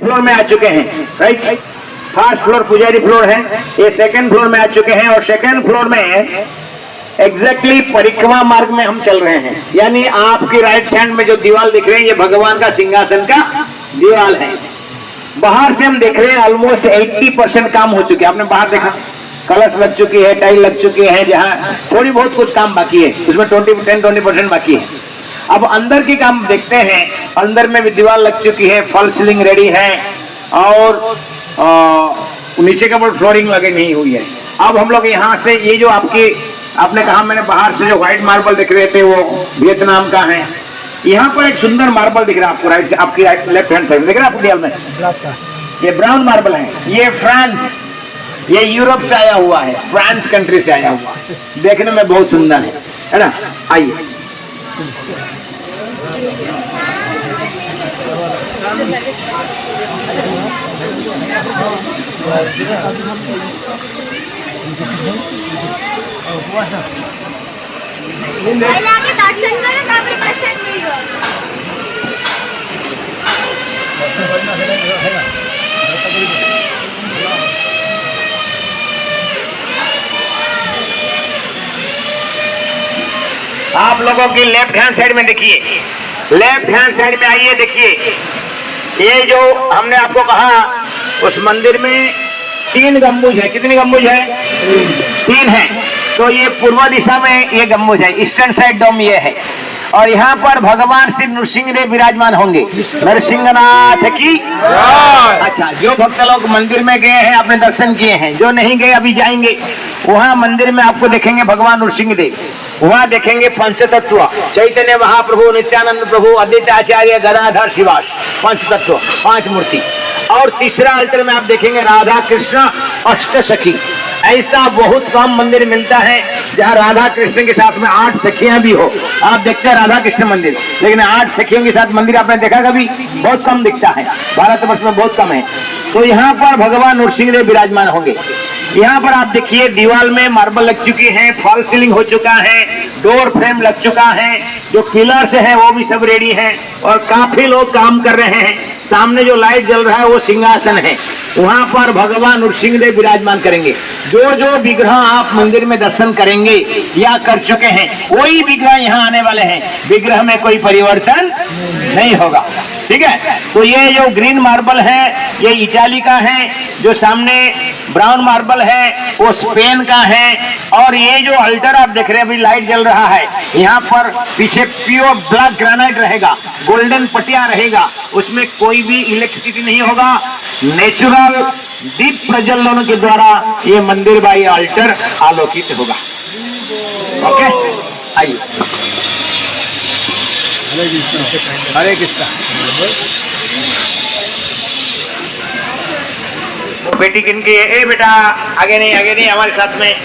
Floor में आ चुके हैं, राइट। फर्स्ट फ्लोर पुजारी फ्लोर है, ये सेकंड फ्लोर में आ चुके हैं और सेकंड फ्लोर में एग्जैक्टली परिक्रमा मार्ग में हम चल रहे हैं। यानी आपकी राइट हैंड में जो दीवार दिख रही है ये भगवान का सिंहासन का दीवार है। बाहर से हम देख रहे हैं ऑलमोस्ट 80% काम हो चुके हैं। आपने बाहर देखा कलश लग चुकी है, टाइल लग चुकी है, जहाँ थोड़ी बहुत कुछ काम बाकी है उसमें 10-20% बाकी है। अब अंदर की काम देखते हैं। अंदर में भी दीवार लग चुकी है, फॉल सीलिंग रेडी है और नीचे का बोर्ड फ्लोरिंग लगे नहीं हुई है। अब हम लोग यहाँ से ये जो आपने कहा मैंने बाहर से जो व्हाइट मार्बल दिख रहे थे वो वियतनाम का है। यहाँ पर एक सुंदर मार्बल दिख रहा है आपको राइट से, आपकी लेफ्ट हैंड साइड दिख रहा है आपको दीवार में, ये ब्राउन मार्बल है। ये फ्रांस, ये यूरोप से आया हुआ है, फ्रांस कंट्री से आया हुआ है, देखने में बहुत सुंदर है ना। आइए आप लोगों की लेफ्ट हैंड साइड में देखिए, लेफ्ट हैंड साइड में आइए, देखिए ये जो हमने आपको कहा उस मंदिर में 3 गम्बुज है। कितनी गम्बुज है? 3 है। तो ये पूर्व दिशा में ये गम्बुज है, ईस्टर्न साइड डोम ये है और यहाँ पर भगवान श्री नृसिंह देव विराजमान होंगे। नरसिंहनाथ की। अच्छा, जो भक्त लोग मंदिर में गए हैं आपने दर्शन किए हैं, जो नहीं गए अभी जाएंगे वहाँ मंदिर में आपको देखेंगे भगवान नृसिंह देव। वहाँ देखेंगे पंचतत्व, चैतन्य महाप्रभु, नित्यानंद प्रभु, अद्वैत आचार्य, गदाधर, शिवास, पंचतत्व 5 मूर्ति। और तीसरा अल्टर में आप देखेंगे राधा कृष्ण अष्ट सखी। ऐसा बहुत कम मंदिर मिलता है जहाँ राधा कृष्ण के साथ में 8 सखियां भी हो। आप देखते हैं राधा कृष्ण मंदिर, लेकिन 8 सखियों के साथ मंदिर आपने देखा कभी? बहुत कम दिखता है, भारतवर्ष में बहुत कम है। तो यहाँ पर भगवान नृसिंह देव विराजमान होंगे। यहाँ पर आप देखिए दीवार में मार्बल लग चुकी है, फॉल सीलिंग हो चुका है, डोर फ्रेम लग चुका है, जो पिलर्स है वो भी सब रेडी है और काफी लोग काम कर रहे हैं। सामने जो लाइट जल रहा है वो सिंहासन है, वहां पर भगवान नृसिंह देव विराजमान करेंगे। जो जो विग्रह आप मंदिर में दर्शन करेंगे या कर चुके हैं वही विग्रह यहाँ आने वाले हैं। विग्रह में कोई परिवर्तन नहीं होगा, ठीक है। तो ये जो ग्रीन मार्बल है ये इटाली का है, जो सामने ब्राउन मार्बल है वो स्पेन का है और ये जो अल्टर आप देख रहे हैं अभी लाइट जल रहा है, यहाँ पर पीछे प्योर ब्लैक ग्रेनाइट रहेगा, गोल्डन पटिया रहेगा, उसमें कोई भी इलेक्ट्रिसिटी नहीं होगा। नेचुरल दीप प्रज्वलन के द्वारा ये मंदिर बाई अल्टर आलोकित होगा। ओके, आइए। हरे कृष्णा। वो बेटी किनकी है? ए बेटा आगे नहीं हमारे साथ में।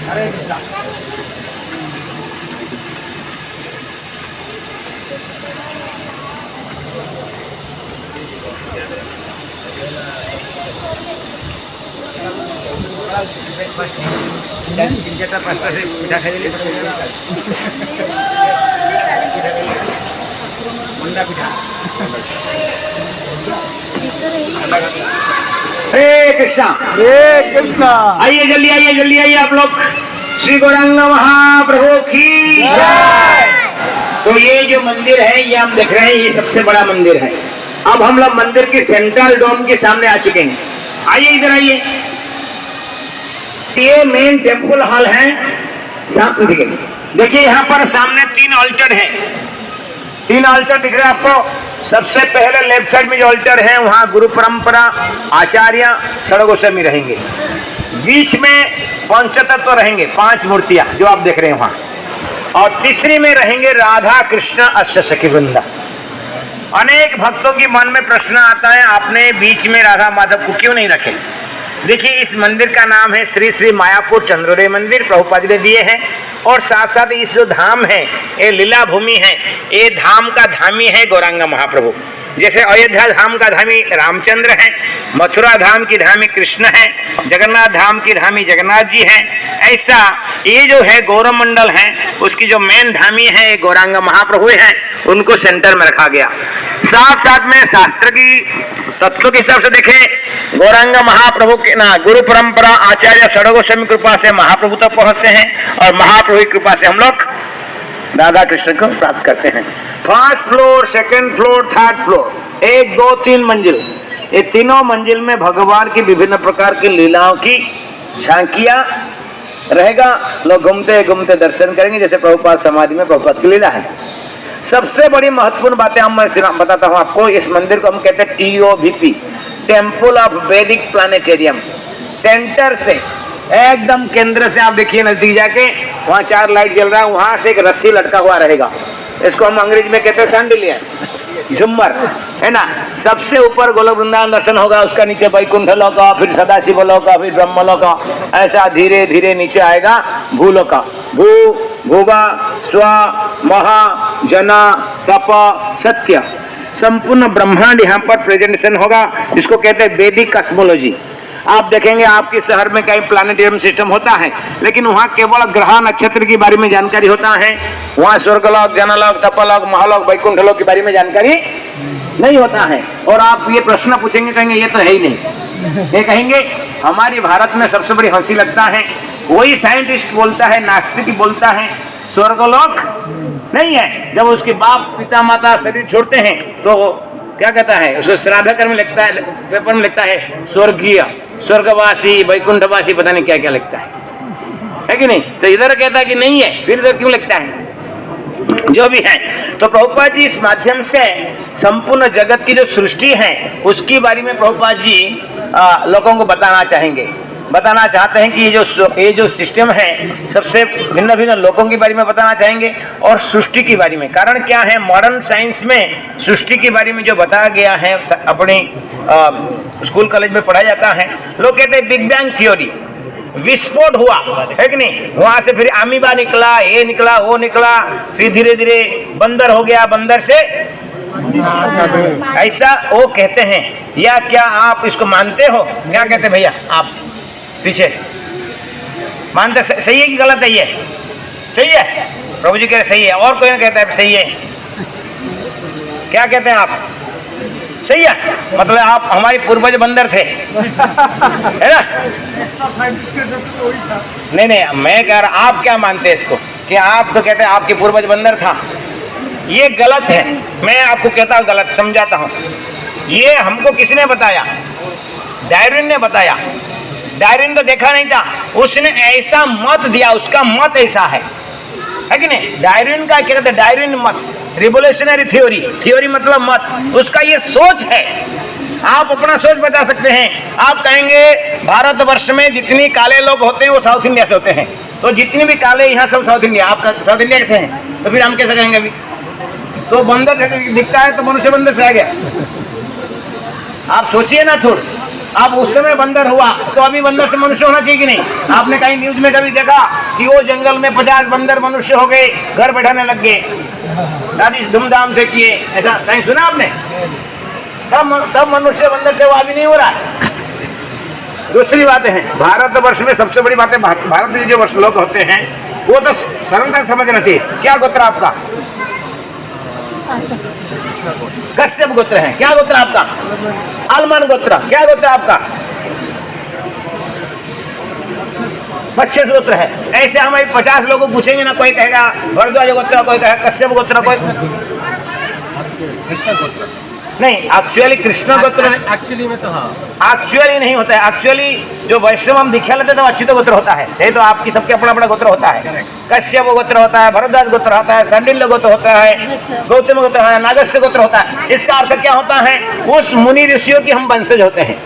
हरे कृष्णा। पिठा खाई हरे कृष्णा, हरे कृष्णा। आइए जल्दी आइए आप लोग। श्री गौरांग महाप्रभु की जय। तो ये जो मंदिर है ये हम देख रहे हैं, ये सबसे बड़ा मंदिर है। अब हम लोग मंदिर के सेंट्रल डोम के सामने आ चुके हैं। आइए इधर आइए। ये मेन टेम्पल हॉल है, देखिए यहाँ पर सामने 3 ऑल्टर है। 3 ऑल्टर दिख रहे हैं आपको। सबसे पहले लेफ्ट साइड में जो ऑल्टर है वहां गुरु परंपरा, आचार्य, षड्गोस्वामी रहेंगे। बीच में पंचतत्व रहेंगे, 5 मूर्तियां जो आप देख रहे हैं वहां। और तीसरी में रहेंगे राधा कृष्ण अष्ट सखी वृंदा। अनेक भक्तों के मन में प्रश्न आता है, आपने बीच में राधा माधव को क्यों नहीं रखे? देखिए इस मंदिर का नाम है श्री श्री मायापुर चंद्रोदय मंदिर, प्रभुपाद जी ने दिए हैं। और साथ साथ इस जो धाम है ये लीला भूमि है, ये धाम का धामी है गौरांग महाप्रभु। जैसे अयोध्या धाम का धामी रामचंद्र है, मथुरा धाम की धामी कृष्ण है, जगन्नाथ धाम की धामी जगन्नाथ जी है, ऐसा ये जो है गौरव मंडल है उसकी जो मेन धामी है ये गौरांग महाप्रभु है, उनको सेंटर में रखा गया। साथ साथ में शास्त्र की तत्व के हिसाब से देखें, गौरांग महाप्रभु के ना गुरु परंपरा आचार्य षडगोस्वामी कृपा से महाप्रभु तक पहुंचते हैं और महाप्रभु की कृपा से हम लोग राधा कृष्ण को प्राप्त करते हैं। First floor, second floor, third floor, 1 2 3 मंजिल, ये तीनों मंजिल में भगवान की विभिन्न प्रकार की लीलाओं की झांकियां रहेगा। लोग घूमते घूमते दर्शन करेंगे। जैसे प्रभुपाद समाधि में प्रभुपाद की लीला है। सबसे बड़ी महत्वपूर्ण बातें हम मैं बताता हूं आपको। इस मंदिर को हम कहते हैं TOVP, टेम्पल ऑफ वैदिक प्लानिटेरियम। सेंटर से एकदम केंद्र से आप देखिए नजदीक जाके, वहां 4 लाइट जल रहा है, वहां से एक रस्सी लटका हुआ रहेगा। इसको हम अंग्रेजी में कहते हैं सैंडिलियन, झुम्मर, है ना। सबसे ऊपर गोलोक वृंदावन दर्शन होगा, उसका नीचे वैकुंठ लोक, फिर सदाशिव लोक, फिर ब्रह्मलोक, ऐसा धीरे धीरे नीचे आएगा भूलोक। भू भूवा स्व महा जना तप सत्य, संपूर्ण ब्रह्मांड यहाँ पर प्रेजेंटेशन होगा, जिसको कहते हैं वैदिक कॉस्मोलॉजी। आप देखेंगे आपके शहर में कहीं प्लानिटेरियम सिस्टम होता है, लेकिन वहाँ केवल ग्रह नक्षत्र के बारे में जानकारी होता है। वहाँ स्वर्गलोक, जनलोक, तपलोक, महालोक, वैकुंठ लोक के बारे में जानकारी नहीं होता है। और आप ये प्रश्न पूछेंगे, कहेंगे ये तो है ही नहीं। ये कहेंगे हमारे भारत में सबसे बड़ी हंसी लगता है, वही साइंटिस्ट बोलता है, नास्तिक बोलता है स्वर्गलोक नहीं है। जब उसके बाप पिता माता शरीर छोड़ते हैं तो क्या कहता है, उसको श्राद्ध कर्म में लिखता है, पेपर में लिखता है स्वर्गीय, स्वर्गवासी, वैकुंठवासी, पता नहीं क्या क्या लिखता है कि नहीं। तो इधर कहता है कि नहीं है, फिर इधर क्यों लिखता है? जो भी है, तो प्रभुपाद जी इस माध्यम से संपूर्ण जगत की जो सृष्टि है उसके बारे में प्रभुपाद जी लोगों को बताना चाहते हैं कि ये जो सिस्टम है सबसे भिन्न भिन्न लोगों के बारे में बताना चाहेंगे और सृष्टि के बारे में। कारण क्या है, मॉडर्न साइंस में सृष्टि के बारे में जो बताया गया है अपने स्कूल कॉलेज में पढ़ाया जाता है, लोग कहते हैं बिग बैंग थ्योरी, विस्फोट हुआ है कि नहीं, वहां से फिर अमीबा निकला, ये निकला, वो निकला, फिर धीरे धीरे बंदर हो गया, बंदर से ऐसा वो कहते हैं। या क्या आप इसको मानते हो? क्या कहते हैं भैया आप पीछे मानते? सही है कि गलत है? ये सही है, प्रभु जी कह रहे सही है, और कोई कहता है सही है। क्या कहते हैं आप? सही है, मतलब आप हमारे पूर्वज बंदर थे है ना? नहीं, मैं कह रहा, आप क्या मानते हैं इसको कि आप तो कहते हैं आपके पूर्वज बंदर था? ये गलत है। मैं आपको कहता हूँ गलत, समझाता हूँ। ये हमको किसने बताया? डार्विन ने बताया। डार्विन तो देखा नहीं था, उसने ऐसा मत दिया, उसका मत ऐसा है कि नहीं। डार्विन का क्या कहते हैं? डार्विन मत, रिवोल्यूशनरी थ्योरी मतलब मत, उसका ये सोच है। आप अपना सोच बता सकते हैं। आप कहेंगे भारतवर्ष में जितनी काले लोग होते हैं वो साउथ इंडिया से होते हैं, तो जितने भी काले यहाँ सब साउथ इंडिया, आप साउथ इंडिया से हैं, तो फिर हम कैसे कहेंगे? अभी तो बंदर दिखता है तो मनुष्य बंदर से आ गया। आप सोचिए ना थोड़ा, आप उस समय बंदर हुआ तो अभी बंदर से मनुष्य होना चाहिए कि नहीं? आपने कहीं न्यूज में कभी देखा कि वो जंगल में 50 बंदर मनुष्य हो गए, घर बैठाने लग गए, शादी धूमधाम से किए, ऐसा कहीं सुना आपने? तब मनुष्य बंदर से वो अभी नहीं हो रहा है। दूसरी बातें हैं, भारतवर्ष में सबसे बड़ी बात है, भारत में जो वर्ष लोग होते हैं वो तो सरलता समझना चाहिए। क्या गोत्र आपका? कश्यप गोत्र है। क्या गोत्र आपका? अलमान गोत्र। क्या गोत्र आपका? बच्चे गोत्र है। ऐसे हमारे 50 लोगों को पूछेंगे ना, कोई कहेगा भरद्वाज गोत्र, कोई कहेगा कश्यप गोत्र, कोई नहीं। एक्चुअली कृष्ण गोत्र एक्चुअली में तो हाँ, एक्चुअली नहीं होता है। एक्चुअली जो वैष्णव हम दिखा लेते हैं तो अच्युत गोत्र होता है। ये तो आपकी सबके अपना अपना गोत्र होता है। कश्यप गोत्र होता है, भरद्वाज गोत्र होता है, सांडिल्य गोत्र होता है, गौतम गोत्र होता है, नागस्य गोत्र होता है। इसका अर्थ क्या होता है? उस मुनि ऋषियों की हम वंशज होते हैं।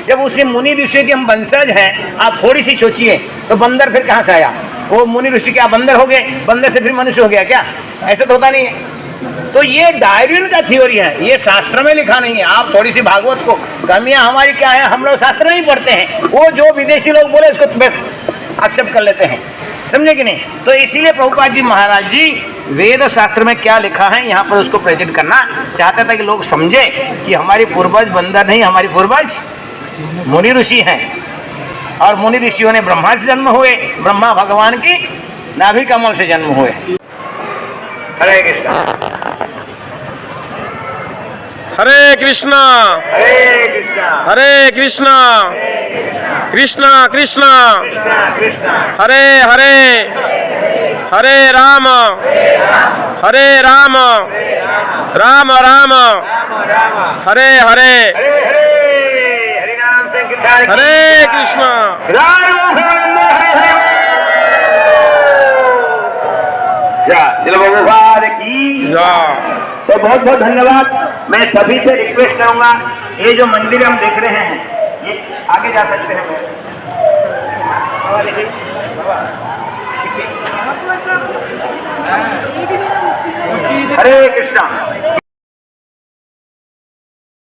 जब उसी मुनि ऋषियों की हम वंशज हैं, आप थोड़ी सी सोचिए, तो बंदर फिर कहाँ से आया? वो मुनि ऋषि क्या बंदर हो गए? बंदर से फिर मनुष्य हो गया क्या? ऐसा तो होता नहीं है। तो ये डार्विन का थ्योरी है, ये शास्त्र में लिखा नहीं है। आप थोड़ी सी भागवत को कमियां हमारी क्या है, हम लोग शास्त्र नहीं पढ़ते हैं, वो जो विदेशी लोग बोले इसको बस एक्सेप्ट कर लेते हैं, समझे कि नहीं। तो इसीलिए प्रभुपाद जी महाराज जी वेद और शास्त्र में क्या लिखा है यहाँ पर उसको प्रेजेंट करना चाहते थे कि लोग समझे कि हमारी पूर्वज बंदर नहीं, हमारी पूर्वज मुनि ऋषि हैं। और मुनि ऋषियों ने ब्रह्मा से जन्म हुए, ब्रह्मा भगवान की नाभि कमल से जन्म हुए। हरे कृष्णा हरे कृष्णा हरे कृष्णा हरे कृष्णा कृष्णा कृष्णा कृष्णा हरे हरे हरे राम राम राम हरे हरे हरे हरे हरि नाम संकीर्तन की हरे जय। कृष्णा राम राम हरे हरे जय श्री भगवान की जा तो बहुत बहुत धन्यवाद। मैं सभी से रिक्वेस्ट करूंगा, ये जो मंदिर हम देख रहे हैं ये आगे जा सकते हैं। हरे कृष्णा।